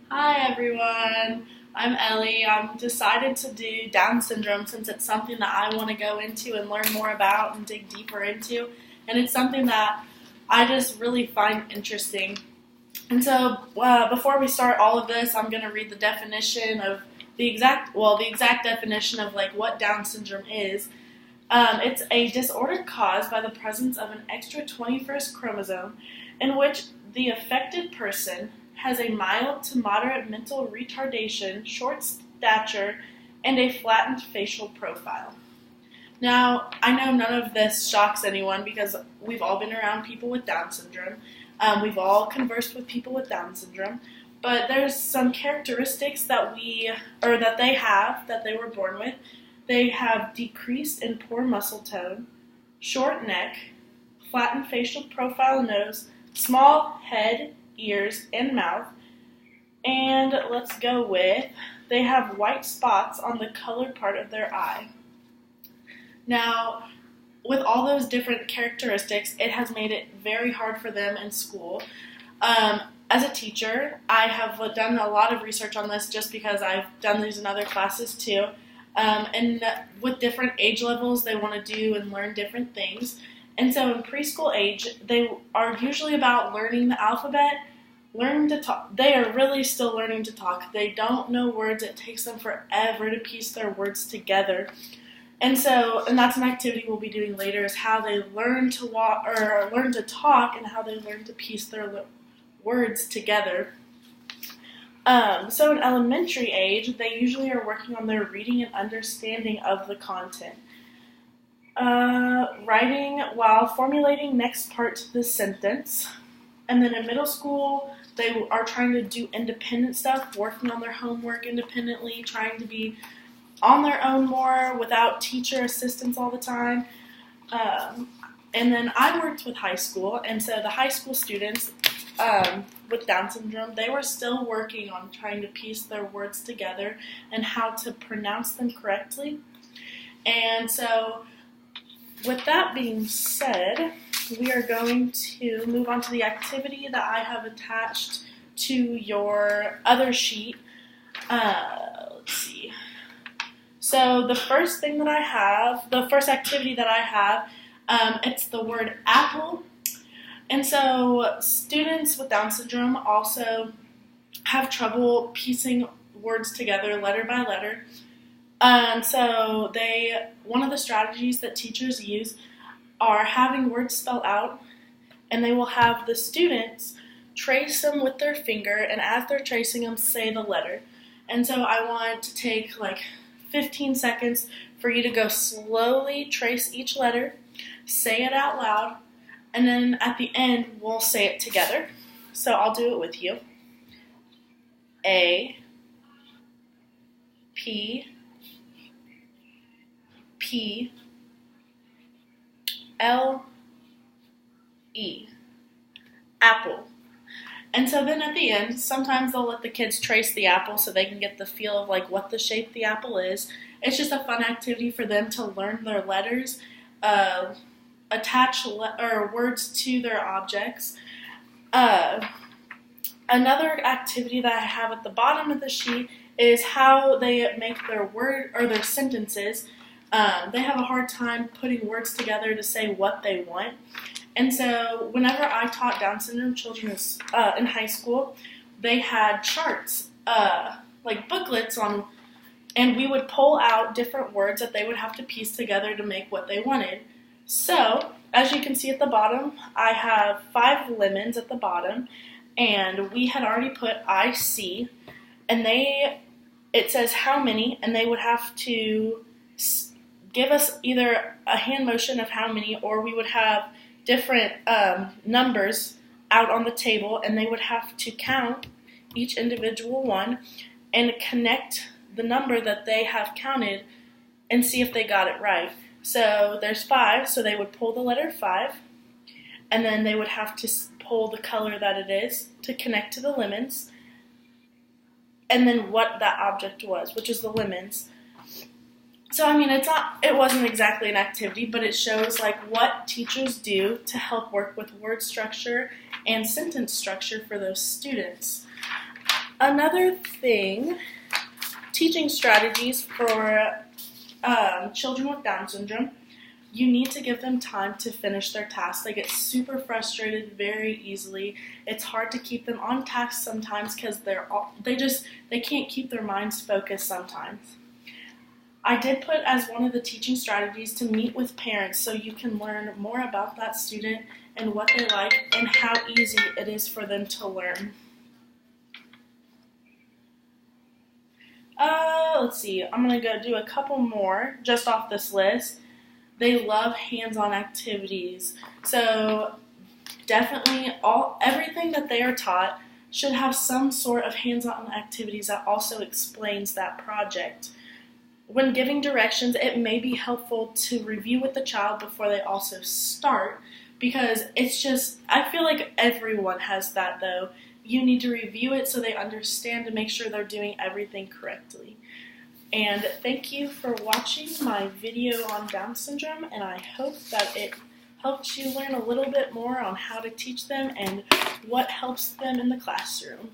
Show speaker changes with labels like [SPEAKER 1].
[SPEAKER 1] Hi everyone, I'm Ellie. I'm decided to do Down syndrome since it's something that I want to go into and learn more about and dig deeper into, and it's something that I just really find interesting. And so, before we start all of this, I'm going to read the definition of the exact definition of like what Down syndrome is. It's a disorder caused by the presence of an extra 21st chromosome in which the affected person has a mild to moderate mental retardation, short stature, and a flattened facial profile. Now, I know none of this shocks anyone because we've all been around people with Down syndrome. We've all conversed with people with Down syndrome, but there's some characteristics that they were born with. They have decreased and poor muscle tone, short neck, flattened facial profile nose, small head, ears, and mouth. And let's go with, they have white spots on the colored part of their eye. Now, with all those different characteristics, it has made it very hard for them in school. As a teacher, I have done a lot of research on this just because I've done these in other classes too. And with different age levels, they want to do and learn different things. And so in preschool age, they are usually about learning the alphabet, learning to talk. They are really still learning to talk. They don't know words. It takes them forever to piece their words together. And that's an activity we'll be doing later, is how they learn to walk or learn to talk and how they learn to piece their words together. So in elementary age, they usually are working on their reading and understanding of the content. Writing while formulating next part to the sentence. And then in middle school, they are trying to do independent stuff, working on their homework independently, trying to be on their own more without teacher assistance all the time. And then I worked with high school, and so the high school students with Down syndrome, they were still working on trying to piece their words together and how to pronounce them correctly. And so with that being said, we are going to move on to the activity that I have attached to your other sheet. Let's see. So the first activity that I have, it's the word apple. And so students with Down syndrome also have trouble piecing words together letter by letter. So one of the strategies that teachers use are having words spelled out, and they will have the students trace them with their finger, and as they're tracing them, say the letter. And so I want to take like 15 seconds for you to go slowly trace each letter, say it out loud, and then at the end, we'll say it together. So I'll do it with you. A, P, P, L, E. Apple. And so then at the end, sometimes they'll let the kids trace the apple so they can get the feel of like what the shape the apple is. It's just a fun activity for them to learn their letters, attach words to their objects. Another activity that I have at the bottom of the sheet is how they make their word or their sentences. They have a hard time putting words together to say what they want. And so whenever I taught Down syndrome children in high school, they had charts, like booklets and we would pull out different words that they would have to piece together to make what they wanted. So, as you can see at the bottom, I have 5 lemons at the bottom, and we had already put I see, and it says how many, and they would have to give us either a hand motion of how many, or we would have different numbers out on the table, and they would have to count each individual one and connect the number that they have counted and see if they got it right. So there's 5, so they would pull the letter 5, and then they would have to pull the color that it is to connect to the lemons, and then what that object was, which is the lemons. So, I mean, it wasn't exactly an activity, but it shows like what teachers do to help work with word structure and sentence structure for those students. Another thing, teaching strategies for children with Down syndrome. You need to give them time to finish their tasks. They get super frustrated very easily. It's hard to keep them on task sometimes because they can't keep their minds focused sometimes. I did put as one of the teaching strategies to meet with parents so you can learn more about that student and what they like and how easy it is for them to learn. Let's see, I'm going to go do a couple more just off this list. They love hands-on activities. So definitely everything that they are taught should have some sort of hands-on activities that also explains that project. When giving directions, it may be helpful to review with the child before they also start, because I feel like everyone has that though. You need to review it so they understand to make sure they're doing everything correctly. And thank you for watching my video on Down syndrome, and I hope that it helps you learn a little bit more on how to teach them and what helps them in the classroom.